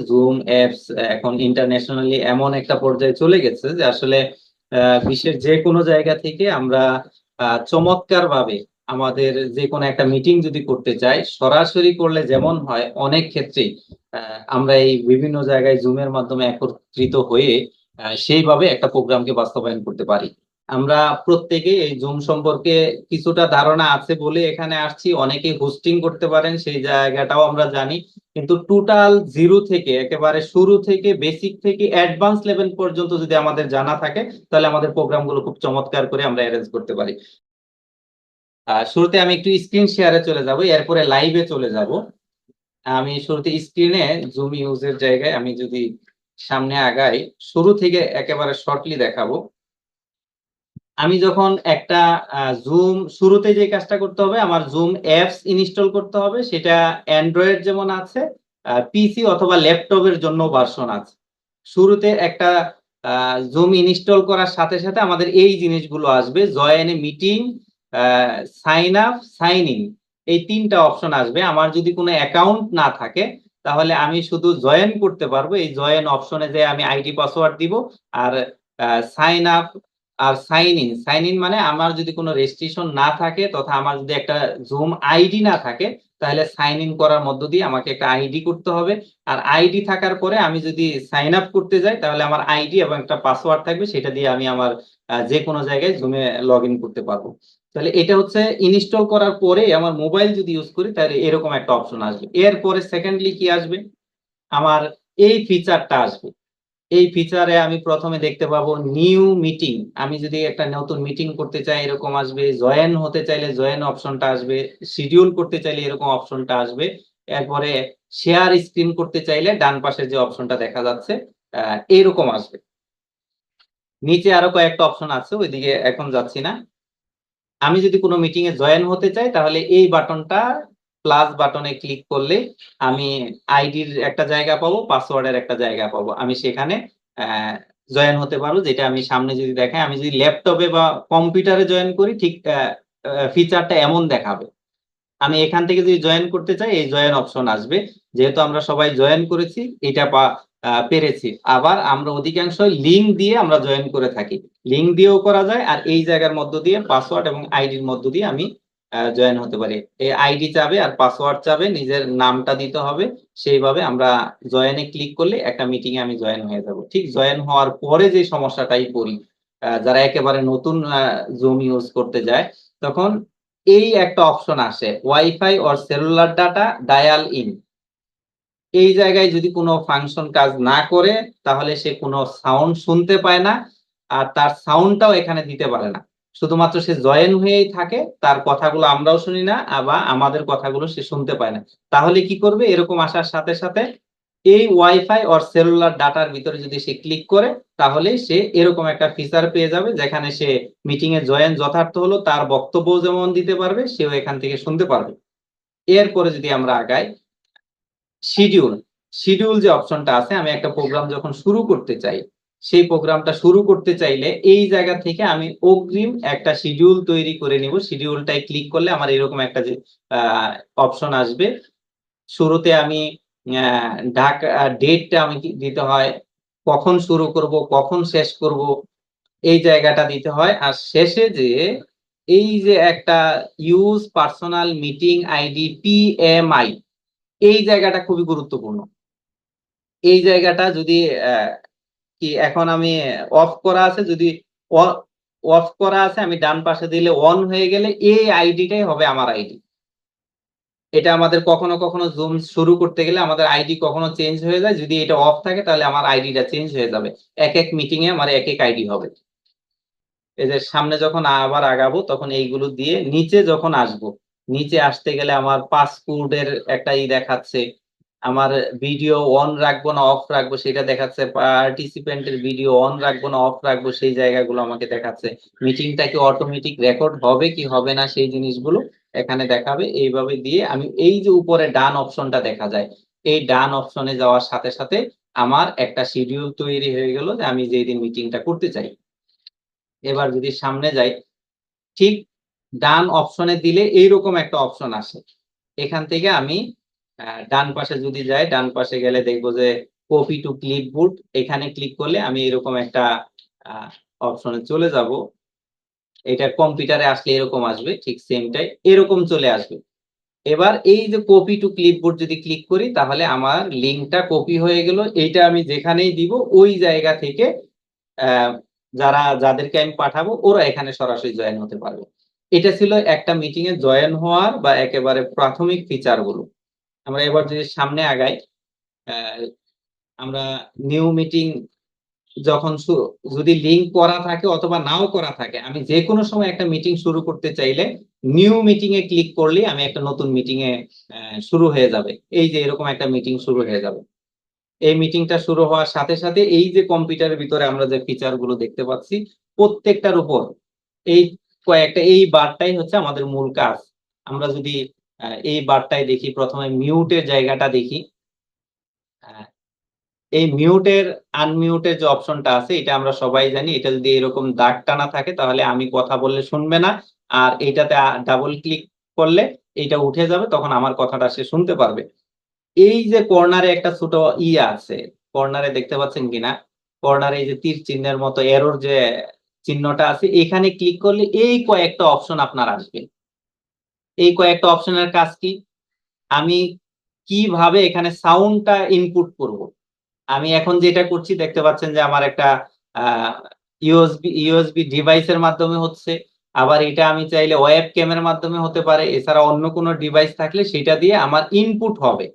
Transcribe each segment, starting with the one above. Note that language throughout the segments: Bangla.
জুম অ্যাপস এখন ইন্টারন্যাশনালি এমন একটা পর্যায়ে চলে গেছে যে আসলে বিশ্বের যে কোনো জায়গা থেকে আমরা চমৎকার ভাবে আমাদের যে কোনো একটা মিটিং যদি করতে চাই, সরাসরি করলে যেমন হয় অনেক ক্ষেত্রেই আমরা এই বিভিন্ন জায়গায় জুমের মাধ্যমে একত্রিত হয়ে সেইভাবে একটা প্রোগ্রামকে বাস্তবায়ন করতে পারি। আমরা প্রত্যেকেই এই জুম সম্পর্কে কিছুটা ধারণা আছে বলে এখানে আসছি। অনেকেই হোস্টিং করতে পারেন, সেই জায়গাটাও আমরা জানি। কিন্তু টোটাল জিরো থেকে একেবারে শুরু থেকে বেসিক থেকে অ্যাডভান্স লেভেল পর্যন্ত যদি আমাদের জানা থাকে, তাহলে আমাদের প্রোগ্রামগুলো খুব চমৎকার করে আমরা অ্যারেঞ্জ করতে পারি। শুরুতে আমি একটু স্ক্রিন শেয়ারে চলে যাব, এরপরে লাইভে চলে যাব। আমি শুরুতে স্ক্রিনে জুম ইউজের জায়গায় আমি যদি সামনে আগাই, শুরু থেকে একেবারে শর্টলি দেখাবো। আমি যখন একটা জুম শুরুতে যে কাজটা করতে হবে, আমার জুম অ্যাপস ইনস্টল করতে হবে। সেটা অ্যান্ড্রয়েড যেমন আছে, পিসি অথবা ল্যাপটপের জন্য ভার্সন আছে। শুরুতে একটা জুম ইনস্টল করার সাথে সাথে আমাদের এই জিনিসগুলো আসবে: join a meeting, sign up, sign in. এই তিনটা অপশন আসবে। আমার যদি কোনো অ্যাকাউন্ট না থাকে, তাহলে আমি শুধু জয়েন করতে পারবো। এই জয়েন অপশনে যে আমি আইডি পাসওয়ার্ড দিব, আর সাইন আপ আর সাইন ইন মানে আমার যদি কোনো রেস্ট্রিকশন না থাকে, তথা আমার যদি একটা জুম আইডি না থাকে, তাহলে সাইন ইন করার মধ্য দিয়ে আমাকে একটা আইডি করতে হবে। আর আইডি থাকার পরে আমি যদি সাইন আপ করতে যাই, তাহলে আমার আইডি এবং একটা পাসওয়ার্ড থাকবে, সেটা দিয়ে আমি আমার যে কোনো জায়গায় জুমে লগ ইন করতে পারবো। তাহলে এটা হচ্ছে ইনস্টল করার পরে আমার মোবাইল যদি ইউজ করি, তাহলে এরকম একটা অপশন আসবে। এরপরে সেকেন্ডলি কি আসবে, আমার এই ফিচারটা আসবে। এই ফিচারে আমি প্রথমে দেখতে পাবো নিউ মিটিং। আমি যদি একটা নতুন মিটিং করতে চাই, এরকম আসবে। জয়েন হতে চাইলে জয়েন অপশনটা আসবে। শিডিউল করতে চাইলে এরকম অপশনটা আসবে। এরপরে শেয়ার স্ক্রিন করতে চাইলে ডান পাশে যে অপশনটা দেখা যাচ্ছে এরকম আসবে। নিচে আরো কয়েকটা অপশন আছে, ওইদিকে এখন যাচ্ছি না। আমি যদি কোনো মিটিং এ জয়েন হতে চাই, তাহলে এই বাটনটা প্লাস বাটনে ক্লিক করলে আমি আইডির একটা জায়গা পাবো, পাসওয়ার্ডের একটা জায়গা পাবো। আমি সেখানে জয়েন হতে পারবো। যেটা আমি সামনে যদি দেখাই, আমি যদি ল্যাপটপে বা কম্পিউটারে জয়েন করি, ঠিক ফিচারটা এমন দেখাবে। আমি এখান থেকে যদি জয়েন করতে চাই, এই জয়েন অপশন আসবে। যেহেতু আমরা সবাই জয়েন করেছি, এটা পেরেছি। আবার আমরা অধিকাংশ লিঙ্ক দিয়ে আমরা জয়েন করে থাকি, লিঙ্ক দিয়েও করা যায়। আর এই জায়গার মধ্য দিয়ে পাসওয়ার্ড এবং আইডির মধ্য দিয়ে আমি জয়েন হতে পারি। এই আইডি চাবে আর পাসওয়ার্ড চাবে, নিজের নামটা দিতে হবে। সেইভাবে আমরা জয়েনে ক্লিক করলে একটা মিটিং এ আমি জয়েন হয়ে যাব। ঠিক জয়েন হওয়ার পরে যে সমস্যাটাই পড়ি, যারা একেবারে নতুন জুম ইউজ করতে যায়, তখন এই একটা অপশন আসে, wifi or cellular data dial in. এই জায়গায় যদি কোনো ফাংশন কাজ না করে, তাহলে সে কোনো সাউন্ড শুনতে পায় না, আর তার সাউন্ডটাও এখানে দিতে পারে না। শুধুমাত্র সে জয়েন হয়েই থাকে, তার কথাগুলো আমরাও শুনি না, আবার আমাদের কথাগুলো সে শুনতে পায় না। তাহলে কি করবে, এরকম আসার সাথে সাথে এই ওয়াইফাই অর সেলুলার ডাটার ভিতরে যদি সে ক্লিক করে, তাহলে সে এরকম একটা ফিচার পেয়ে যাবে, যেখানে সে মিটিং এ জয়েন যথার্থ হলো, তার বক্তব্য যেমন দিতে পারবে, সেও এখান থেকে শুনতে পারবে। এরপরে যদি আমরা আগাই, শিডিউল শিডিউল যে অপশনটা আছে, আমি একটা প্রোগ্রাম যখন শুরু করতে চাই, সেই প্রোগ্রামটা শুরু করতে চাইলে এই জায়গা থেকে আমি অগ্রিম একটা শিডিউল তৈরি করে নিব। শিডিউলটায় ক্লিক করলে আমার এরকম একটা যে অপশন আসবে। শুরুতে আমি ডেটটা আমি দিতে হয়, কখন শুরু করব, কখন শেষ করব, এই জায়গাটা দিতে হয়। আর শেষে যে এই যে একটা use personal meeting ID PMI, এই জায়গাটা খুবই গুরুত্বপূর্ণ। এই জায়গাটা যদি কি এখন আমি অফ করা আছে, যদি অফ করা আছে, আমি ডান পাশে দিলে অন হয়ে গেলে এই আইডিটাই হবে আমার আইডি। এটা আমাদের কখনো কখনো জুম শুরু করতে গেলে আমাদের আইডি কখনো চেঞ্জ হয়ে যায়। যদি এটা অফ থাকে, তাহলে আমার আইডিটা চেঞ্জ হয়ে যাবে। এক এক মিটিং এ আমার এক এক আইডি হবে। এই যে সামনে যখন আবার আগাবো, তখন এইগুলো দিয়ে নিচে যখন আসবো, নিচে আসতে গেলে আমার পাসপোর্টের একটা দেখাচ্ছে। আমার ভিডিও অন রাখবো না অফ রাখবো সেটা দেখাচ্ছে। পার্টিসিপেন্টের ভিডিও অন রাখবো না অফ রাখবো, সেই জায়গাগুলো আমাকে দেখাচ্ছে। মিটিংটা কি অটোমেটিক রেকর্ড হবে কি হবে না, সেই জিনিসগুলো এখানে দেখাবে। এইভাবে দিয়ে আমি এই যে উপরে ডান অপশনটা দেখা যায়, এই ডান অপশনে যাওয়ার সাথে সাথে আমার একটা শিডিউল তৈরি হয়ে গেল, যে আমি যেই দিন মিটিংটা করতে চাই। এবার যদি সামনে যাই, ঠিক ডান অপশনে দিলে এইরকম একটা অপশন আসে। এখান থেকে আমি ডান পাশে যদি যাই, ডান পাশে গেলে দেখবো যে কপি টু ক্লিপবোর্ড, এখানে ক্লিক করলে আমি এরকম একটা অপশনে চলে যাব। এটা কম্পিউটারে আসলে এরকম আসবে, ঠিক সেমটাই এরকম চলে আসবে। এবার এই যে কপি টু ক্লিপবোর্ড যদি ক্লিক করি তাহলে আমার লিঙ্কটা কপি হয়ে গেল। এইটা আমি যেখানেই দিব ওই জায়গা থেকে যাদেরকে আমি পাঠাবো ওরা এখানে সরাসরি জয়েন হতে পারবে। এটা ছিল একটা মিটিং এ জয়েন হওয়ার বা একেবারে প্রাথমিক ফিচার গুলো। আমরা এবার যদি সামনে আগাই, আমরা নিউ মিটিং যখন যদি লিঙ্ক করা থাকে অথবা নাও করা থাকে, আমি যে কোনো সময় একটা মিটিং শুরু করতে চাইলে নিউ মিটিং এ ক্লিক করলে আমি একটা নতুন মিটিং এ শুরু হয়ে যাবে। এই যে এরকম একটা মিটিং শুরু হয়ে যাবে। এই মিটিংটা শুরু হওয়ার সাথে সাথে এই যে কম্পিউটারের ভিতরে আমরা যে ফিচার গুলো দেখতে পাচ্ছি প্রত্যেকটার উপর এই এই বারটাই হচ্ছে আমাদের মূল কাজ। আমরা যদি এই বারটাই দেখি, প্রথমে মিউটের জায়গাটা দেখি। এই মিউটের আনমিউটের যে অপশনটা আছে এটা আমরা সবাই জানি। এটা যদি এরকম দাগ টানা থাকে তাহলে আমি কথা বললে শুনবে না, আর এটাতে ডাবল ক্লিক করলে এটা উঠে যাবে, তখন আমার কথাটা সে শুনতে পারবে। এই যে কর্নারে একটা ছোট আছে, কর্নারে দেখতে পাচ্ছেন কিনা, কর্নারে এই যে তীর চিহ্নের মতো এরর যে চিহ্নটা আছে এখানে ক্লিক করলে এই কয়েকটা অপশন আপনার আসবে। এই কয়েকটা অপশনের কাজ কি? আমি কিভাবে এখানে সাউন্ডটা ইনপুট করব। আমি এখন যেটা করছি দেখতে পাচ্ছেন যে আমার একটা ইউএসবি ডিভাইসের মাধ্যমে হচ্ছে। আবার এটা আমি চাইলে ওয়েব ক্যামের মাধ্যমে হতে পারে। এছাড়া অন্য কোনো ডিভাইস থাকলে সেটা দিয়ে আমার ইনপুট হবে।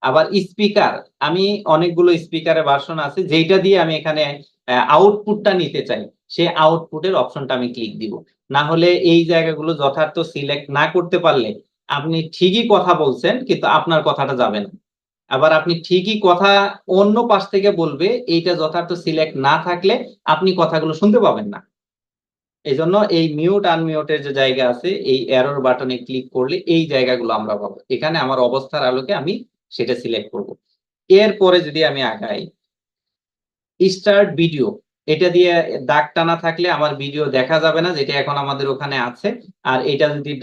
আবার স্পিকার, আমি অনেকগুলো স্পিকারের ভার্সন আছে যেটা দিয়ে আমি এখানে আউটপুটটা নিতে চাই, সেই আউটপুটের অপশনটা আমি ক্লিক দিব। না হলে এই জায়গাগুলো যথার্থ সিলেক্ট না করতে পারলে আপনি ঠিকই কথা বলছেন কিন্তু আপনার কথাটা যাবে না। আবার আপনি ঠিকই কথা অন্য পাশ থেকে বলবে, এইটা যথার্থ সিলেক্ট না থাকলে আপনি কথাগুলো শুনতে পাবেন না। এজন্য এই মিউট আনমিউটের যে জায়গা আছে এই এরর বাটনে ক্লিক করলে এই জায়গাগুলো আমরা পাবো। এখানে আমার অবস্থার আলোকে আমি সেটা সিলেক্ট করব। এরপরে যদি আমি আগাই, স্টার্ট ভিডিও, এটা দিয়ে দাগ টানা থাকলে আমার ভিডিও দেখা যাবে না, যেটা এখন আমাদের ওখানে আছে। আর এটা যদি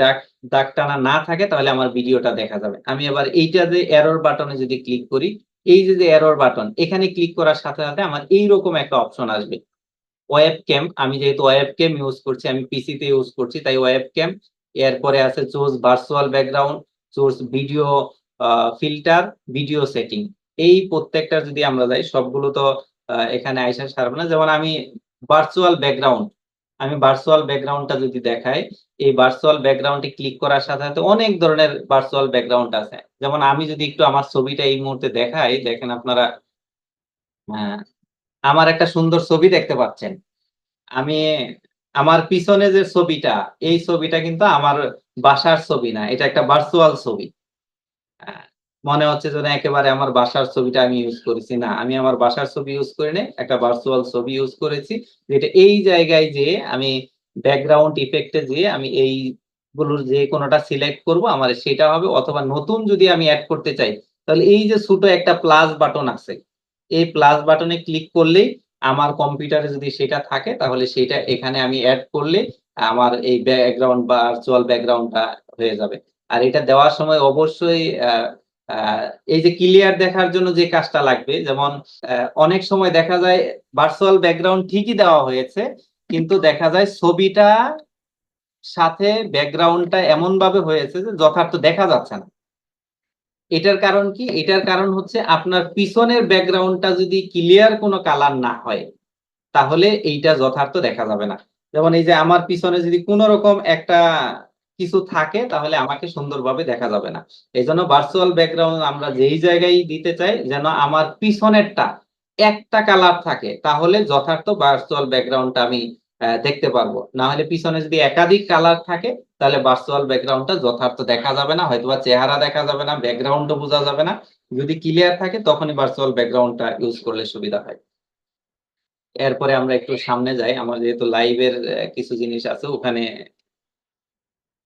দাগ টানা না থাকে তাহলে আমার ভিডিওটা দেখা যাবে। আমি এবার এইটা যে এরর বাটনে যদি ক্লিক করি, এই যে এরর বাটন এখানে ক্লিক করার সাথে সাথে আমার এইরকম একটা অপশন আসবে ওয়েবক্যাম। আমি যেহেতু ওয়েবক্যাম ইউজ করছি, আমি পিসিতে ইউজ করছি তাই ওয়েবক্যাম। এরপরে আছে choose virtual background, choose video filter, video setting. এই প্রত্যেকটা যদি আমরা যাই সবগুলো তো এখানে আইসা সারবে না। যেমন আমি ভার্চুয়াল ব্যাকগ্রাউন্ড, আমি ভার্চুয়াল ব্যাকগ্রাউন্ডটা যদি দেখাই, এই ভার্চুয়াল ব্যাকগ্রাউন্ডে ক্লিক করার সাথে সাথে অনেক ধরনের ভার্চুয়াল ব্যাকগ্রাউন্ড আছে। যেমন আমি যদি একটু আমার ছবিটা এই মুহূর্তে দেখাই, দেখেন আপনারা আমার একটা সুন্দর ছবি দেখতে পাচ্ছেন। আমি আমার পিছনে যে ছবিটা, এই ছবিটা কিন্তু আমার বাসার ছবি না। এটা একটা ভার্চুয়াল ছবি। আ মনে হচ্ছে যেন একেবারে আমার বাসার ছবিটা আমি ইউজ করেছি। না, আমি আমার বাসার ছবি ইউজ করি নাই। একটা ভার্চুয়াল ছবি ইউজ করেছি। যেটা এই জায়গায় যেয়ে আমি ব্যাকগ্রাউন্ড ইফেক্ট এ যেয়ে আমি এইগুলোর যে কোনটা সিলেক্ট করব আমার সেটা হবে, অথবা নতুন যদি আমি এড করতে চাই তাহলে এই যে ছোট একটা প্লাস বাটন আছে, এই প্লাস বাটনে ক্লিক করলেই আমার কম্পিউটারে যদি সেটা থাকে তাহলে সেটা এখানে আমি এড করলে আমার এই ব্যাকগ্রাউন্ড বা ভার্চুয়াল ব্যাকগ্রাউন্ডটা হয়ে যাবে। আর এটা দেওয়ার সময় অবশ্যই আ এই যে ক্লিয়ার দেখার জন্য যে কাজটা লাগবে, যেমন অনেক সময় দেখা যায় ভার্চুয়াল ব্যাকগ্রাউন্ড ঠিকই দেওয়া হয়েছে, কিন্তু দেখা যায় ছবিটা সাথে ব্যাকগ্রাউন্ডটা এমনভাবে হয়েছে যে যথার্থ দেখা যাচ্ছে না। এটার কারণ কি? এটার কারণ হচ্ছে আপনার পিছনের ব্যাকগ্রাউন্ডটা যদি ক্লিয়ার কোন কালার না হয়, তাহলে এইটা যথার্থ দেখা যাবে না। যেমন এই যে আমার পিছনে যদি কোন রকম একটা কিছু থাকে তাহলে আমাকে সুন্দরভাবে দেখা যাবে না। এজন্য ভার্চুয়াল ব্যাকগ্রাউন্ড আমরা যেই জায়গায় দিতে চাই যেন আমার পিছনেরটা একটা কালার থাকে, তাহলে যথার্থ ভার্চুয়াল ব্যাকগ্রাউন্ডটা আমি দেখতে পারবো। না হলে পিছনে যদি একাধিক কালার থাকে তাহলে ভার্চুয়াল ব্যাকগ্রাউন্ডটা যথার্থ দেখা যাবে না। হয়তোবা চেহারা দেখা যাবে না, ব্যাকগ্রাউন্ডও বোঝা যাবে না। যদি ক্লিয়ার থাকে তখনই ভার্চুয়াল ব্যাকগ্রাউন্ডটা ইউজ করলে সুবিধা হয়। এরপরে আমরা একটু সামনে যাই। আমার যেহেতু লাইভের কিছু জিনিস আছে ওখানে।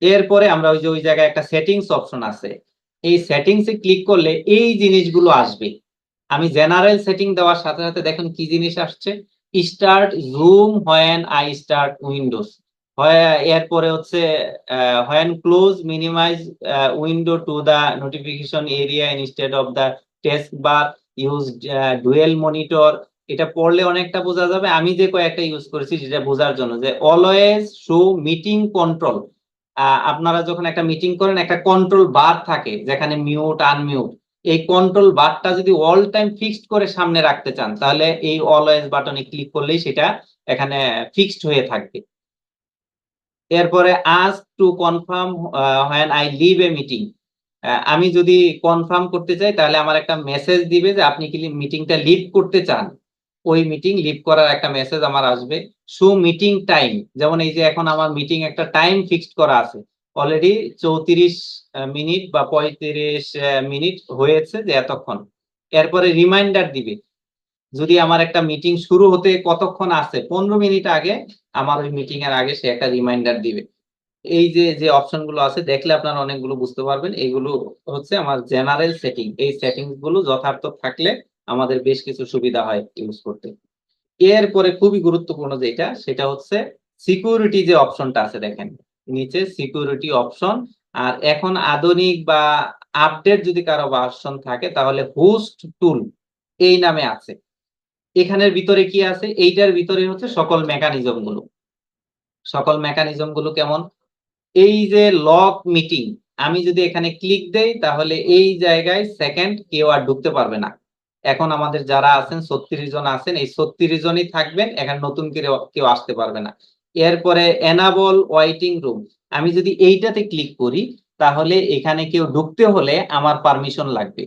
এরপরে আমরা ওই জায়গায় একটা সেটিংস অপশন আছে। এই সেটিংস এ ক্লিক করলে এই জিনিসগুলো আসবে। আমি জেনারেল সেটিং দেওয়ার সাথে সাথে দেখেন কি জিনিস আসছে। Start Zoom when I start Windows. এরপরে হচ্ছে when close minimize window to the notification area instead of the taskbar. Use dual monitor, এটা পড়লে অনেকটা বোঝা যাবে। আমি যে কয়েকটা ইউজ করেছি সেটা বোঝার জন্য, যে অলওয়েজ শো মিটিং কন্ট্রোল। আপনারা যখন একটা মিটিং করেন একটা কন্ট্রোল বার থাকে যেখানে মিউট আনমিউট, এই কন্ট্রোল বারটা যদি অল টাইম ফিক্সড করে সামনে রাখতে চান তাহলে এই অলওয়েজ বাটনে ক্লিক করলেই সেটা এখানে ফিক্সড হয়ে থাকবে। এরপরে ask to confirm when I leave a meeting, আমি যদি কনফার্ম করতে চাই তাহলে আমার একটা মেসেজ দিবে যে আপনি কি মিটিংটা লিভ করতে চান, ওই মিটিং লিভ করার একটা মেসেজ আমার আসবে। শো মিটিং টাইম, যেমন এই যে এখন আমার মিটিং একটা টাইম ফিক্সড করা আছে, অলরেডি 34 মিনিট বা 35 মিনিট হয়েছে যে এতক্ষণ। এরপরে রিমাইন্ডার দিবে, যদি আমার একটা মিটিং শুরু হতে কতক্ষণ আছে 15 মিনিট আগে, আমার ওই মিটিং এর আগে সে একটা রিমাইন্ডার দিবে। এই যে যে অপশন গুলো আছে দেখলে আপনারা অনেকগুলো বুঝতে পারবেন, এইগুলো হচ্ছে আমার জেনারেল সেটিং। এই সেটিংস গুলো যথার্থ থাকলে আমাদের বেশ কিছু সুবিধা হয় ইউজ করতে। এরপরে খুবই গুরুত্বপূর্ণ যেটা, সেটা হচ্ছে সিকিউরিটি যে অপশনটা আছে দেখেন নিচে সিকিউরিটি অপশন। আর এখন আধুনিক বা আপডেট যদি কারো ভার্সন থাকে তাহলে হোস্ট টুল এই নামে আছে। এখানের ভিতরে কি আছে, এইটার ভিতরে হচ্ছে সকল মেকানিজম গুলো। সকল মেকানিজম গুলো কেমন, এই যে লক মিটিং, আমি যদি এখানে ক্লিক দেই তাহলে এই জায়গায় সেকেন্ড কেউ আর ঢুকতে পারবে না। এখন আমাদের যারা আছেন 36 জন আছেন, এই 36 জনই থাকবেন, এখানে নতুন কেউ কেউ আসতে পারবে না। এরপরে এনাবল ওয়েটিং রুম, আমি যদি এইটাতে ক্লিক করি তাহলে এখানে কেউ ঢুকতে হলে আমার পারমিশন লাগবে,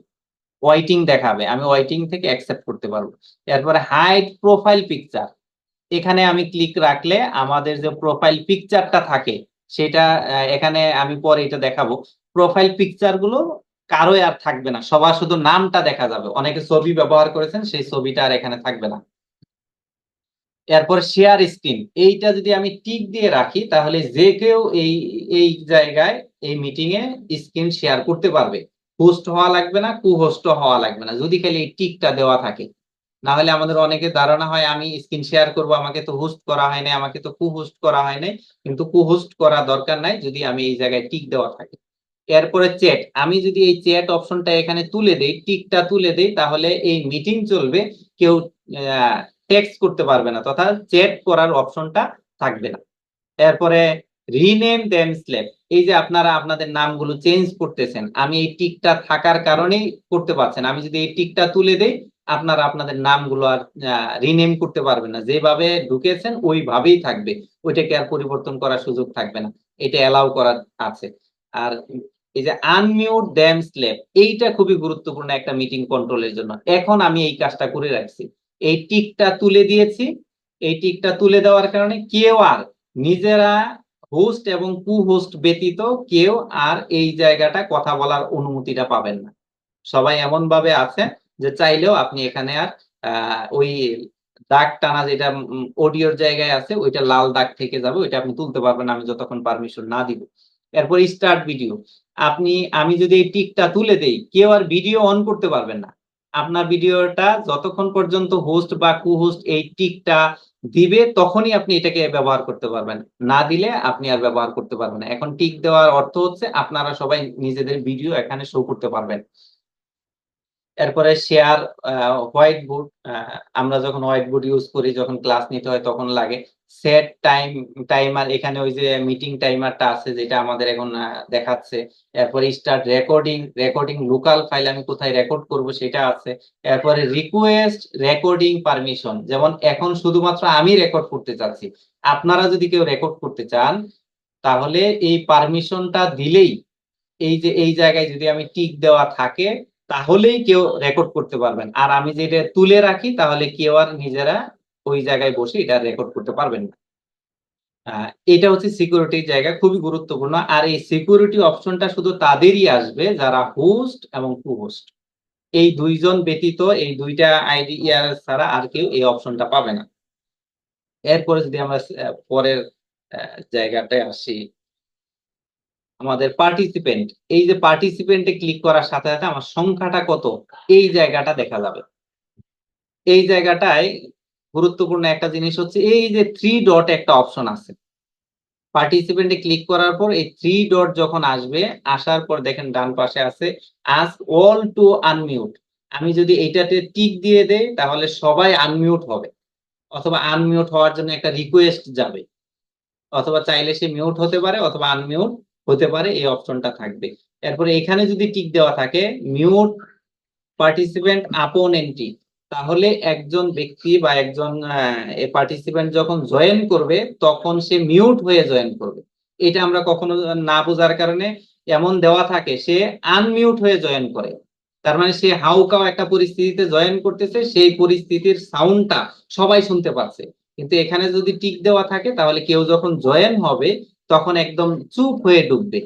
ওয়েটিং দেখাবে, আমি ওয়েটিং থেকে অ্যাকসেপ্ট করতে পারবো। এরপরে হাইড প্রোফাইল পিকচার, এখানে আমি ক্লিক রাখলে আমাদের যে প্রোফাইল পিকচারটা থাকে সেটা এখানে আমি পরে এটা দেখাবো। প্রোফাইল পিকচার গুলো কারো আর থাকবে না, সবার শুধু নামটা দেখা যাবে। অনেকে ছবি ব্যবহার করেছেন, সেই ছবিটা আর এখানে থাকবে না। এরপর শেয়ার স্ক্রিন, এইটা যদি আমি টিক দিয়ে রাখি তাহলে যে কেউ এই এই জায়গায় এই মিটিং এ স্ক্রিন শেয়ার করতে পারবে। হোস্ট হওয়া লাগবে না, কু হোস্ট হওয়া লাগবে না, যদি খালি এই টিকটা দেওয়া থাকে। না হলে আমাদের অনেকের ধারণা হয় আমি স্ক্রিন শেয়ার করব, আমাকে তো হোস্ট করা হয় নাই, আমাকে তো কু হোস্ট করা হয় নাই। কিন্তু কু হোস্ট করা দরকার নাই যদি আমি এই জায়গায় টিক দেওয়া থাকে। এরপরে চ্যাট, আমি যদি এই চ্যাট অপশনটা এখানে তুলে দেই, টিকটা তুলে দেই, তাহলে এই মিটিং চলবে, কেউ টেক্সট করতে পারবে না, তথা চ্যাট করার অপশনটা থাকবে না। এরপরে রিনেম দেম স্ল্যাব, এই যে আপনারা আপনাদের নামগুলো চেঞ্জ করতেছেন, আমি এই টিকটা থাকার কারণেই করতে পারছেন। আমি যদি এই টিকটা তুলে দেই আপনারা আপনাদের নামগুলো আর রিনেম করতে পারবেন না, যেভাবে ঢুকেছেন ওইভাবেই থাকবে, ওইটাকে আর পরিবর্তন করার সুযোগ থাকবে না, এটা অ্যালাউ করা আছে। আর এই যে আনমিউট দ্যাম স্ল্যাব, এইটা খুবই গুরুত্বপূর্ণ একটা মিটিং কন্ট্রোলের জন্য। এখন আমি এই কাজটা করে রাখছি, এই টিকটা তুলে দিয়েছি। এই টিকটা তুলে দেওয়ার কারণে কেউ আর নিজেরা হোস্ট এবং কু হোস্ট ব্যতীত কেউ আর এই জায়গাটা কথা বলার অনুমতিটা পাবেন না। সবাই এমন ভাবে আছে যে চাইলেও আপনি এখানে আর ওই দাগ টানা যেটা অডিওর জায়গায় আছে ওইটা লাল দাগ থেকে যাবে, ওইটা আপনি তুলতে পারবেন আমি যতক্ষণ পারমিশন না দিব। এরপর স্টার্ট ভিডিও, আমি যদি এই টিকটা তুলে দেই কেউ আর ভিডিও অন করতে পারবেন না। আপনার ভিডিওটা যতক্ষণ পর্যন্ত হোস্ট বা কু হোস্ট এই টিকটা দিবে তখনই আপনি এটাকে ব্যবহার করতে পারবেন, না দিলে আপনি আর ব্যবহার করতে পারবেন না। এখন টিক দেওয়ার অর্থ হচ্ছে আপনারা সবাই নিজেদের ভিডিও এখানে শো করতে পারবেন। এরপরে শেয়ার হোয়াইট বোর্ড, আমরা যখন হোয়াইট বোর্ড ইউজ করি যখন ক্লাস নিতে হয় তখন লাগে। সেট টাইমার, এখানে ওই যে মিটিং টাইমারটা আছে যেটা আমাদের এখন দেখাচ্ছে। এরপরে স্টার্ট রেকর্ডিং লোকাল ফাইল, আমি কোথায় রেকর্ড করব সেটা আছে। এরপরে রিকোয়েস্ট রেকর্ডিং পারমিশন, যেমন এখন শুধুমাত্র আমি রেকর্ড করতে চাচ্ছি, আপনারা যদি কেউ রেকর্ড করতে চান তাহলে এই পারমিশনটা দিলেই, এই যে এই জায়গায় যদি আমি টিক দেওয়া থাকে তাহলেই কেউ রেকর্ড করতে পারবেন। আর আমি যেটা তুলে রাখি তাহলে কেউ আর নিজেরা ওই জায়গায় বসে এটা রেকর্ড করতে পারবেন না। এটা হচ্ছে সিকিউরিটির জায়গা, খুবই গুরুত্বপূর্ণ। আর এই সিকিউরিটি অপশনটা শুধু তাদেরই আসবে যারা হোস্ট এবং কু হোস্ট, এই দুইজন ব্যতীত, এই দুইটা আইডি ইয়ার ছাড়া আর কেউ এই অপশনটা পাবে না। এরপরে যদি আমরা পরের জায়গাটায় আসি, আমাদের পার্টিসিপেন্ট, এই যে পার্টিসিপেন্টে ক্লিক করার সাথে সাথে আমার সংখ্যাটা কত এই জায়গাটা দেখা যাবে। এই জায়গাটায় গুরুত্বপূর্ণ একটা জিনিস হচ্ছে এই যে থ্রি ডট একটা অপশন আছে, পার্টিসিপেন্টে ক্লিক করার পর এই থ্রি ডট যখন আসবে, আসার পর দেখেন ডান পাশে আছে আস্ক অল টু আনমিউট। আমি যদি এইটাতে টিক দিয়ে দেই তাহলে সবাই আনমিউট হবে, অথবা আনমিউট হওয়ার জন্য একটা রিকোয়েস্ট যাবে, অথবা চাইলে সে মিউট হতে পারে অথবা আনমিউট হতে পারে, এই অপশনটা থাকবে। এরপরে এখানে যদি টিক দেওয়া থাকে মিউট পার্টিসিপেন্ট আপন এন্ট্রি, তাহলে একজন ব্যক্তি বা একজন পার্টিসিপেন্ট যখন জয়েন করবে তখন সে মিউট হয়ে জয়েন করবে। এটা আমরা কখনো না বোঝার কারণে এমন দেওয়া থাকে সে আনমিউট হয়ে জয়েন করে, তার মানে সে হাউকাও একটা পরিস্থিতিতে জয়েন করতেছে, সেই পরিস্থিতির সাউন্ডটা সবাই শুনতে পাচ্ছে। কিন্তু এখানে যদি টিক দেওয়া থাকে তাহলে কেউ যখন জয়েন হবে তখন একদম চুপ হয়ে ডুববে,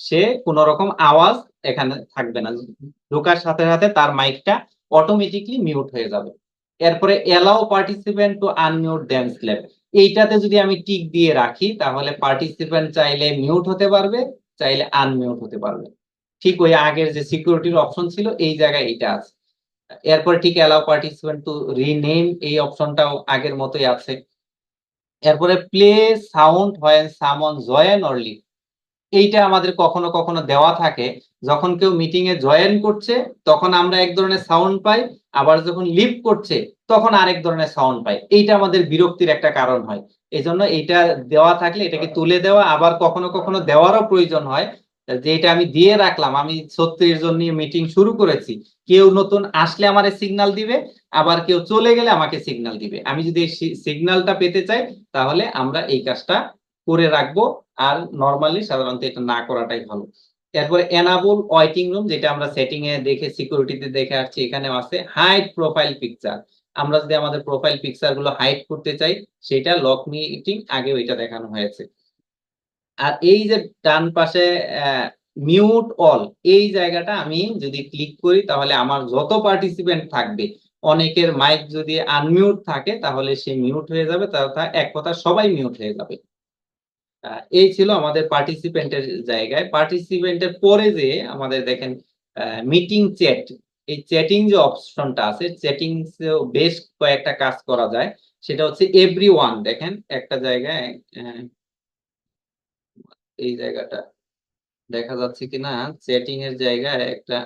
সে কোন রকম আওয়াজ এখানে থাকবে না, ঢোকার সাথে সাথে তার মাইকটা অটোমেটিকলি মিউট হয়ে যাবে। এরপরে allow participant to unmute themselves, এইটাতে যদি আমি টিক দিয়ে রাখি তাহলে পার্টিসিপেন্ট চাইলে মিউট হতে পারবে, চাইলে আনমিউট হতে পারবে। ঠিক ওই আগের যে সিকিউরিটির অপশন ছিল এই জায়গায় এটা আছে। এরপর ঠিক এলাও পার্টিসিপেন্ট টু রিনেম, এই অপশনটাও আগের মতোই আছে। এরপরে play sound when someone join or leave, এইটা আমাদের কখনো কখনো দেওয়া থাকে, যখন কেউ মিটিং এ জয়েন করছে তখন আমরা এক ধরনের সাউন্ড পাই, আবার যখন লিভ করছে তখন আরেক ধরনের সাউন্ড পাই, এইটা আমাদের বিরক্তির একটা কারণ হয়। এই জন্য এইটা দেওয়া থাকলে এটাকে তুলে দেওয়া, আবার কখনো কখনো দেওয়ারও প্রয়োজন হয়, যে এটা আমি দিয়ে রাখলাম, আমি 36 জন নিয়ে মিটিং শুরু করেছি, কেউ নতুন আসলে আমারে সিগন্যাল দিবে, আবার কেউ চলে গেলে আমাকে সিগন্যাল দিবে, আমি যদি এই সিগন্যালটা পেতে চাই তাহলে আমরা এই কাজটা করে রাখবো। আর নরমালি সাধারণত এটা না করাটাই ভালো। এরপরে এনাবল ওয়েটিং রুম, যেটা আমরা সেটিং এ দেখে সিকিউরিটিতে দেখে আসছি, এখানেও আছে হাইড প্রোফাইল পিকচার, আমরা যদি আমাদের প্রোফাইল পিকচার গুলো হাইড করতে চাই সেটা লক মিটিং আগে ওইটা দেখানো হয়েছে। আর এই যে ডান পাশে মিউট অল, এই জায়গাটা আমি যদি ক্লিক করি তাহলে আমার যত পার্টিসিপেন্ট থাকবে, অনেকের মাইক যদি আনমিউট থাকে তাহলে সে মিউট হয়ে যাবে, তথা এক কথা সবাই মিউট হয়ে যাবে। এই ছিল আমাদের পার্টিসিপেন্টের জায়গায়। পার্টিসিপেন্টের পরে যে আমাদের দেখেন মিটিং চ্যাট, এই চ্যাটিং যে অপশনটা আছে, চ্যাটিং বেশ কয়েকটা কাজ করা যায়, সেটা হচ্ছে এভরিওয়ান, দেখেন একটা জায়গায় এই জায়গাটা দেখা যাচ্ছে কিনা, চ্যাটিং এর জায়গায় একটা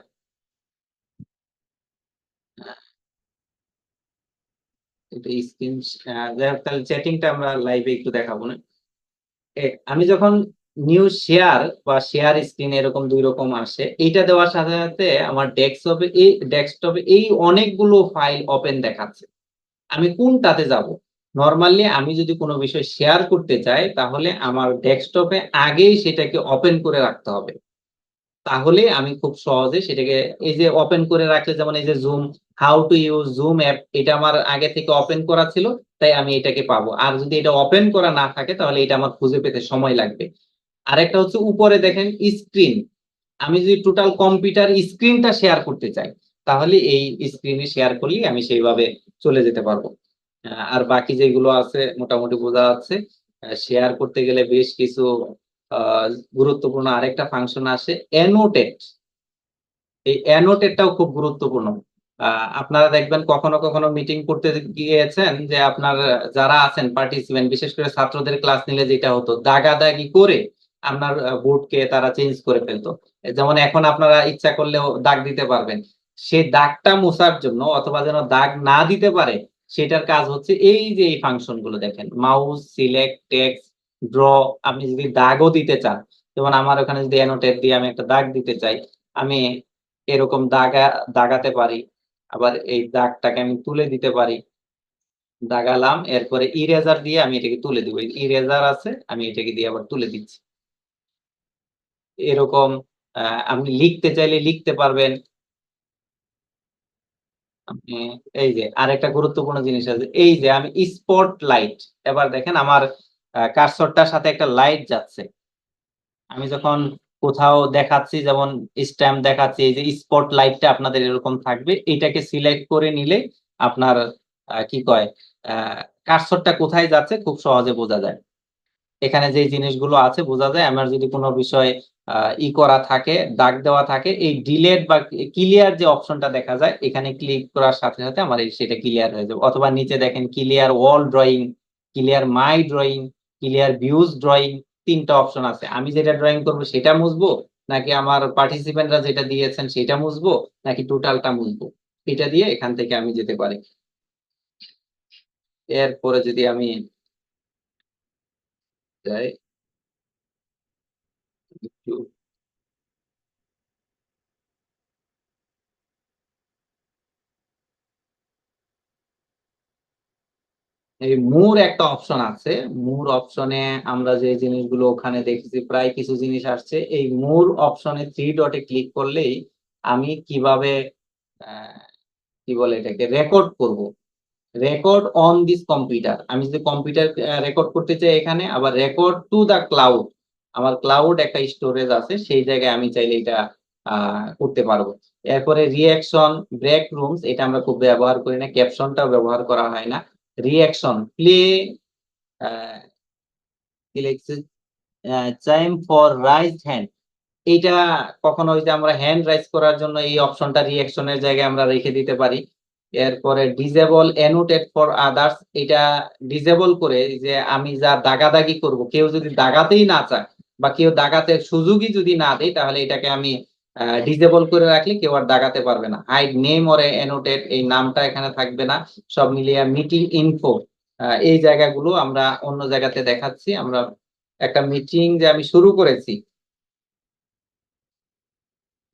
স্ক্রিন, যাই হোক তাহলে চ্যাটিংটা আমরা লাইভে একটু দেখাবো না। আমি যখন নিউ শেয়ার বা শেয়ার স্ক্রিন এরকম 2 রকম আসে, এইটা দেওয়ার সাথে সাথে আমার ডেস্কটপে এই অনেকগুলো ফাইল ওপেন দেখাচ্ছে, আমি কোনটাতে যাব? নরমালি আমি যদি কোনো বিষয় শেয়ার করতে চাই তাহলে আমার ডেস্কটপে আগেই সেটাকে ওপেন করে রাখতে হবে, তাহলে আমি খুব সহজে সেটাকে, এই যে ওপেন করে রাখলে যেমন এই যে zoom, how to use zoom app, এটা আমার আগে থেকে ওপেন করা ছিল, তাই আমি এটাকে পাবো। আর যদি এটা ওপেন করা না থাকে তাহলে এটা আমার খুঁজে পেতে সময় লাগবে। আরেকটা হচ্ছে উপরে দেখেন স্ক্রিন, আমি যদি টোটাল কম্পিউটার স্ক্রিনটা শেয়ার করতে চাই তাহলে এই স্ক্রিনে শেয়ার করলেই আমি সেইভাবে চলে যেতে পারবো। আর বাকি যেগুলো আছে মোটামুটি বোঝা যাচ্ছে। শেয়ার করতে গেলে বেশ কিছু আহ, গুরুত্বপূর্ণ আরেকটা ফাংশন আসে, অ্যানোটেট। এই অ্যানোটেটটাও খুব গুরুত্বপূর্ণ। আপনারা দেখবেন কখনো কখনো মিটিং করতে গিয়েছেন যে আপনার যারা আছেন পার্টিসিপেন্ট, বিশেষ করে ছাত্রদের ক্লাস নিলে যেটা হতো দাগাদাগি করে আপনার বোর্ডকে তারা চেঞ্জ করে ফেলতো। যেমন এখন আপনারা ইচ্ছা করলেও দাগ দিতে পারবেন, সেই দাগটা মোছার জন্য অথবা যেন দাগ না দিতে পারে সেটার কাজ হচ্ছে এই যে এই ফাংশন গুলো দেখেন, মাউস, সিলেক্ট, টেক্সট, ড্র। আপনি যদি দাগও দিতে চান, যেমন আমার ওখানে যদি অ্যানোটেট দিয়ে আমি একটা দাগ দিতে চাই, আমি এরকম দাগাতে পারি, আবার এই দাগটাকে আমি তুলে দিতে পারি, দাগালাম, এরপরে ইরেজার দিয়ে আমি এটাকে তুলে দিব, ইরেজার আছে আমি এটাকে দিয়ে আবার তুলে দিচ্ছি। এরকম আপনি লিখতে চাইলে লিখতে পারবেন। আপনি এই যে আরেকটা গুরুত্বপূর্ণ জিনিস আছে, এই যে আমি স্পট লাইট, এবার দেখেন আমার কার্সরটার সাথে একটা লাইট যাচ্ছে, আমি যখন কোথাও দেখাচ্ছি যেমন স্ট্যাম্প দেখাচ্ছি, এই যে স্পট লাইটটা আপনাদের এরকম থাকবে, এটাকে সিলেক্ট করে নিলে আপনার কি কয় কার্সরটা কোথায় যাচ্ছে খুব সহজে বোঝা যায়। এখানে যে জিনিসগুলো আছে বোঝা যায়। আমার যদি কোনো বিষয় করা থাকে, দাগ দেওয়া থাকে, এই ডিলেট বা ক্লিয়ার যে অপশনটা দেখা যায় এখানে ক্লিক করার সাথে সাথে আমার সেটা ক্লিয়ার হয়ে যাবে। অথবা নিচে দেখেন ক্লিয়ার ওয়াল ড্রয়িং, ক্লিয়ার মাই ড্রয়িং, ক্লিয়ার ভিউজ ড্রয়িং, 3টা অপশন আছে। আমি যেটা ড্রয়িং করবো সেটা মুছবো, নাকি আমার পার্টিসিপেন্টরা যেটা দিয়েছেন সেটা মুছবো, নাকি টোটালটা মুছবো, এটা দিয়ে এখান থেকে আমি যেতে পারি। এরপরে যদি আমি যাই একটু, এই মুর একটা অপশন আছে। মুর অপশনে আমরা যে জিনিসগুলো ওখানে দেখেছি প্রায় কিছু জিনিস আসছে। এই মুর অপশনে 3 ডটে ক্লিক করলেই আমি কিভাবে আহ, কি বলে এটাকে রেকর্ড করব, রেকর্ড অন দিস কম্পিউটার। আমি যদি কম্পিউটার রেকর্ড করতে চাই এখানে, আবার রেকর্ড টু দা ক্লাউড, আমার ক্লাউড একটা স্টোরেজ আছে সেই জায়গায় আমি চাইলে এটা করতে পারবো। এরপরে রিঅ্যাকশন, ব্রেক রুমস, এটা আমরা খুব ব্যবহার করি না, ক্যাপশনটাও ব্যবহার করা হয় না। রিঅ্যাকশন প্লে, কি লিখছে, চাইম ফর রাইজ হ্যান্ড, এইটা কখনো ওই যে আমরা হ্যান্ড রাইজ করার জন্য এই অপশনটা রিঅ্যাকশনের জায়গায় আমরা রেখে দিতে পারি। এরপরে ডিজেবল অ্যানোটেট ফর আদার্স, এটা ডিজেবল করে যে আমি যা দাগাদাগি করব, কেউ যদি দাগাতেই না চায় বা কেউ দাগাতে সুযোগই যদি না দেয়, তাহলে এটাকে আমি ডিজেবল করে রাখলে কেউ আর দাগাতে পারবে না। হাইড নেম অর অ্যানোটেট, এই নামটা এখানে থাকবে না। সব মিলিয়ে মিটিং ইনফো, এই জায়গাগুলো আমরা অন্য জায়গাতে দেখাচ্ছি। আমরা একটা মিটিং যে আমি শুরু করেছি,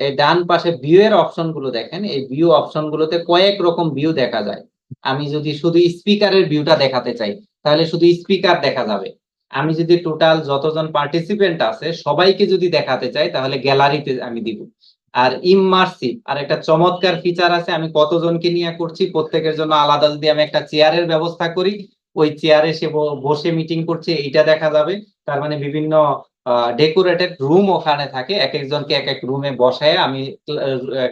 এই ডান পাশে ভিউ এর অপশন গুলো দেখেন, এই ভিউ অপশন গুলোতে কয়েক রকম ভিউ দেখা যায়। আমি যদি শুধু স্পিকারের ভিউটা দেখাতে চাই তাহলে শুধু স্পিকার দেখা যাবে। আমি যদি টোটাল যতজন পার্টিসিপেন্ট আছে সবাইকে যদি দেখাতে চাই তাহলে গ্যালারিতে আমি দিব। আর ইমার্সিভ আর একটা চমৎকার ফিচার আছে, আমি কতজনকে নিয়ে করছি প্রত্যেকের জন্য আলাদা যদি আমি একটা চেয়ারের ব্যবস্থা করি, ওই চেয়ারে সে বসে মিটিং করছে এইটা দেখা যাবে। তার মানে বিভিন্ন ডেকোরেটেড রুম ওখানে থাকে, এক একজনকে এক এক রুমে বসায় আমি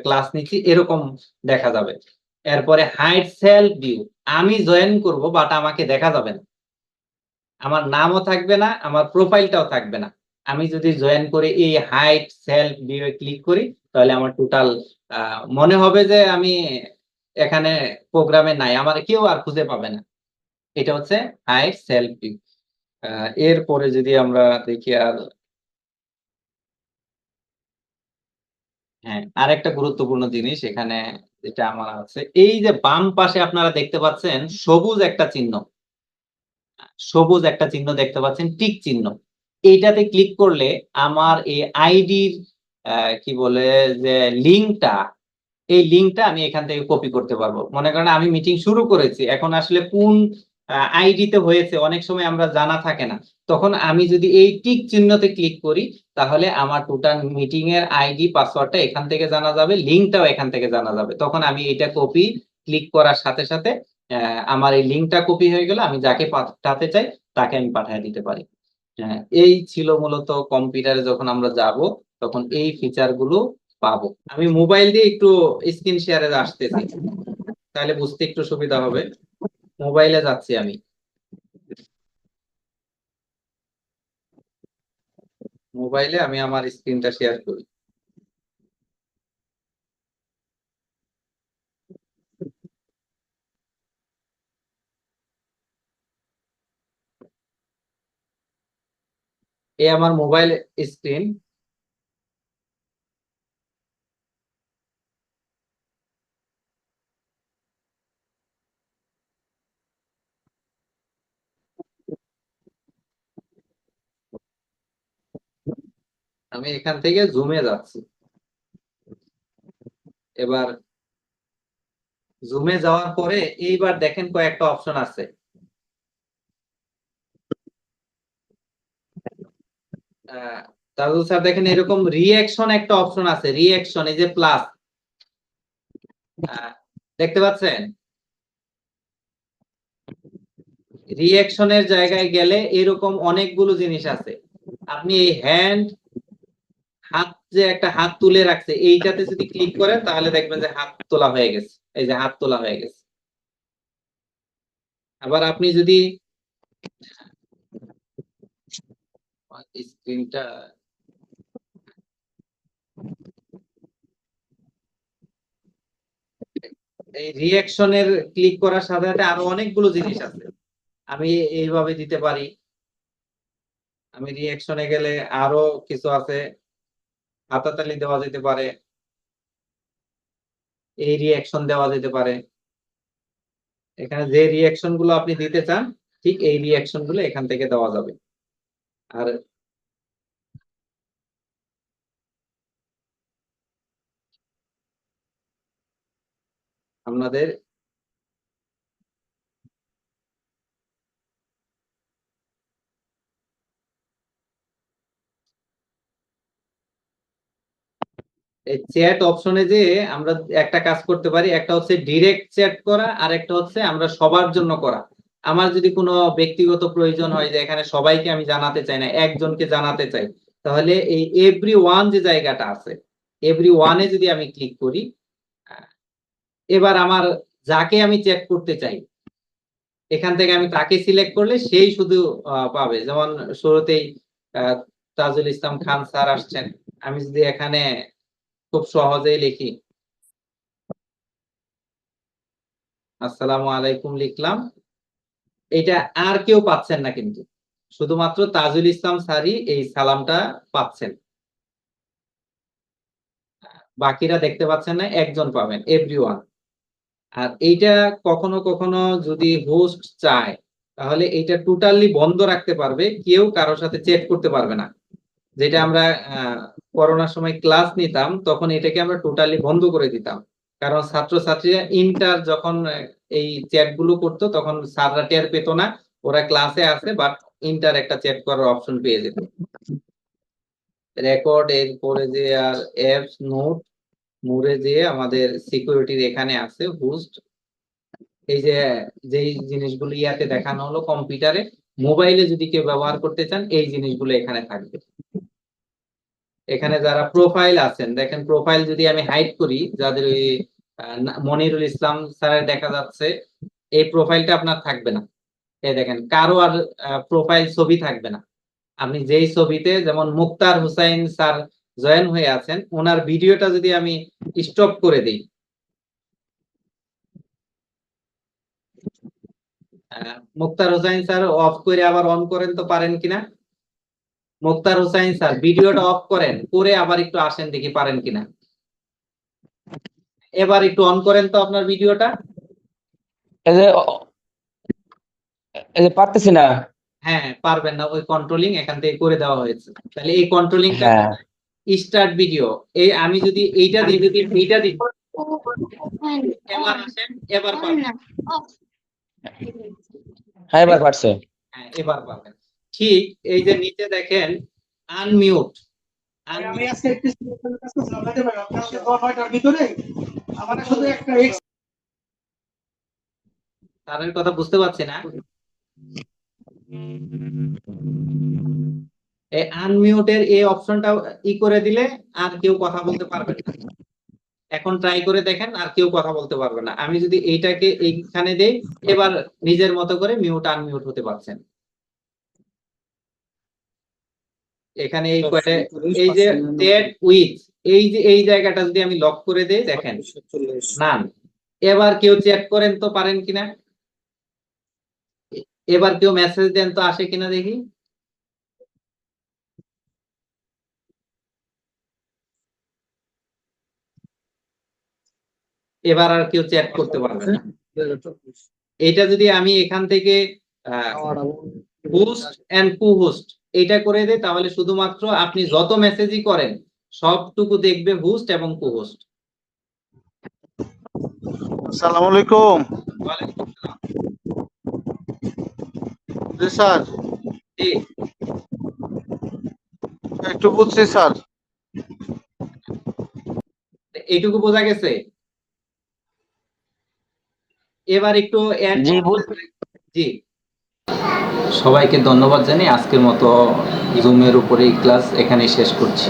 ক্লাস নিচ্ছি এরকম দেখা যাবে। এরপরে হাইড সেলফ ভিউ, আমি জয়েন করব বাট আমাকে দেখা যাবে না, আমার নামও থাকবে না, আমার প্রোফাইলটাও থাকবে না। আমি যদি জয়েন করে এই হাইড সেলফ ভিউ এ ক্লিক করি তাহলে আমার টোটাল মনে হবে যে আমি এখানে প্রোগ্রামে নাই, আমার কেউ আর খুঁজে পাবে না। এটা হচ্ছে হাইড সেলফ ভিউ। এরপরে যদি আমরা দেখি আর, হ্যাঁ আরেকটা গুরুত্বপূর্ণ জিনিস এখানে যেটা আমার আছে, এই যে বাম পাশে আপনারা দেখতে পাচ্ছেন সবুজ একটা চিহ্ন, সবুজ একটা চিহ্ন দেখতে পাচ্ছেন, টিক চিহ্ন। এইটাতে ক্লিক করলে আমার এই আইডির কি বলে যে লিঙ্কটা, এই লিঙ্কটা আমি এখান থেকে কপি করতে পারবো। মনে করেন আমি মিটিং শুরু করেছি, এখন আসলে কোন আইডিতে হয়েছে অনেক সময় আমরা জানা থাকে না, তখন আমি যদি এই টিক চিহ্নতে ক্লিক করি তাহলে আমার টোটাল মিটিং এর আইডি পাসওয়ার্ডটা এখান থেকে জানা যাবে, লিঙ্কটাও এখান থেকে জানা যাবে। তখন আমি এটা কপি ক্লিক করার সাথে সাথে আমার এই লিঙ্কটা কপি হয়ে গেল, আমি যাকে পাঠাতে চাই তাকে আমি পাঠিয়ে দিতে পারি। হ্যাঁ, এই ছিল মূলত কম্পিউটারে যখন আমরা যাব তখন এই ফিচার গুলো পাবো। আমি মোবাইল দিয়ে একটু স্ক্রিন শেয়ারে আসতেছি, তাহলে বুঝতে একটু সুবিধা হবে। মোবাইলে যাচ্ছি আমি, মোবাইলে আমি আমার স্ক্রিনটা শেয়ার করি। এই আমার মোবাইল স্ক্রিন। আমি এখান থেকে জুমে যাচ্ছি। এবার জুমে যাওয়ার পরে এইবার দেখেন কয়েকটা অপশন আছে। তাহলে স্যার দেখেন এরকম রিঅ্যাকশন একটা অপশন আছে, রিঅ্যাকশন এই যে প্লাস, দেখতে পাচ্ছেন? রিঅ্যাকশনের জায়গায় গেলে এরকম অনেকগুলো জিনিস আছে। আপনি এই হ্যান্ড, হাত, যে একটা হাত তুলে রাখছে এইটাতে যদি ক্লিক করেন তাহলে দেখবেন যে হাত তোলা হয়ে গেছে, এই যে হাত তোলা হয়ে গেছে। আবার আপনি যদি স্ক্রিনটা, এই রিঅ্যাকশনের ক্লিক করার সাথে সাথে আরো অনেকগুলো জিনিস আছে, আমি এইভাবে দিতে পারি। আমি রিঅ্যাকশনে গেলে আরো কিছু আছে, হাতাতালি দেওয়া যেতে পারে। এই রিয়াকশন দেওয়া যেতে পারে। এখানে যে রিয়াকশন গুলো আপনি দিতে চান ঠিক এই রিয়াকশন গুলো এখান থেকে দেওয়া যাবে। আর আপনাদের এই চ্যাট অপশনে যে আমরা একটা কাজ করতে পারি, একটা হচ্ছে ডিরেক্ট চ্যাট করা আর একটা হচ্ছে আমরা সবার জন্য করা। আমার যদি কোনো ব্যক্তিগত প্রয়োজন হয় যে এখানে সবাইকে আমি জানাতে চাই না, একজনকে জানাতে চাই, তাহলে এই এভরি ওয়ান যে জায়গাটা আছে, এভরি ওয়ানে যদি আমি ক্লিক করি, এবার আমার যাকে আমি চ্যাট করতে চাই এখান থেকে আমি তাকে সিলেক্ট করলে সেই শুধু পাবে। যেমন শুরুতেই আহ, তাজুল ইসলাম খান স্যার আসছেন, আমি যদি এখানে খুব সহজেই লিখি আসসালামু আলাইকুম লিখলাম, এটা আর কেউ পাচ্ছেন না, কিন্তু শুধুমাত্র তাজুল ইসলাম স্যারই এই সালামটা পাচ্ছেন, বাকিরা দেখতে পাচ্ছেন না, একজন পাবেন, এভরিওয়ান। আর এইটা কখনো কখনো যদি হোস্ট চায় তাহলে এইটা টোটালি বন্ধ রাখতে পারবে, কেউ কারোর সাথে চ্যাট করতে পারবে না। যেটা আমরা করোনার সময় ক্লাস নিতাম তখন এটাকে আমরা টোটালি বন্ধ করে দিতাম, কারণ ছাত্রছাত্রীরা ইন্টার যখন এই চ্যাট গুলো করতো তখন স্যাররা টের পেতো না ওরা ক্লাসে আছে, বাট ইন্টার একটা চ্যাট করার অপশন পেয়ে যেত। রেকর্ড, এরপরে যে আর অ্যাপস নোট, মোড়ে যে আমাদের সিকিউরিটির এখানে আছে হোস্ট, এই যে যেই জিনিসগুলো ইয়াতে দেখানো হলো কম্পিউটারে, মোবাইলে যদি কেউ ব্যবহার করতে চান এই জিনিসগুলো এখানে থাকবে। এখানে যারা প্রোফাইল আছেন দেখেন, প্রোফাইল যদি আমি হাইড করি, যাদের ওই মনিরুল ইসলাম স্যারের দেখা যাচ্ছে, এই প্রোফাইলটা আপনার থাকবে না। এই দেখেন কারো আর প্রোফাইল ছবি থাকবে না। আপনি যেই ছবিতে, যেমন মুক্তার হুসাইন স্যার জয়েন হয়ে আছেন, ওনার ভিডিওটা যদি আমি স্টপ করে দিই, মুক্তার হুসাইন স্যার অফ করে আবার অন করেন তো, পারেন কিনা? মুক্তার হুসাইন স্যার ভিডিওটা অফ করেন, করে আবার একটু আসেন দেখি পারেন কিনা। এবার একটু অন করেন তো আপনার ভিডিওটা। এই যে পারতেছি না। হ্যাঁ, পারবেন না, ওই কন্ট্রোলিং এখান থেকে করে দেওয়া হয়েছে। তাহলে এই কন্ট্রোলিংটা হ্যাঁ স্টার্ট ভিডিও, এই আমি যদি এইটা দিই, যদি এইটা দিই, এবার আসেন, এবার পারবেন। হ্যাঁ এবার পারছে। হ্যাঁ, এবার পারবেন। ঠিক এই যে নিচে দেখেন আনমিউট, আমি আজকে একটু কাজ করছিলাম না ভাই, আপনার 9টার ভিতরে আমার শুধু একটা তাদের কথা বুঝতে পারছি না। এই আনমিউটের এই অপশনটা করে দিলে আর কেউ কথা বলতে পারবে না। এখন ট্রাই করে দেখেন, আর কেউ কথা বলতে পারবে না। আমি যদি এইটাকে এইখানে দেই, এবার নিজের মতো করে মিউট আনমিউট হতে পারছেন। এখানে এই কয়টা, এই যে চ্যাট উইথ, এই যে এই জায়গাটা যদি আমি লক করে দেই, দেখেন নান। এবার কেউ চ্যাট করেন তো, পারেন কিনা? এবার কেউ মেসেজ দেন তো, আসে কিনা দেখি। এবার আর কেউ চ্যাট করতে পারবে না। এটা যদি আমি এখান থেকে হোস্ট এন্ড কু হোস্ট এটা করে দেই, তাহলে শুধুমাত্র আপনি যত মেসেজই করেন সবটুকু দেখবে হোস্ট এবং কু হোস্ট। আসসালামু আলাইকুম। জি স্যার, জি, একটু বুঝছি স্যার। এইটুকু বোঝা গেছে। এবার একটু জি জি, সবাইকে ধন্যবাদ জানিয়ে আজকের মতো জুমের উপরে ক্লাস এখানেই শেষ করছি।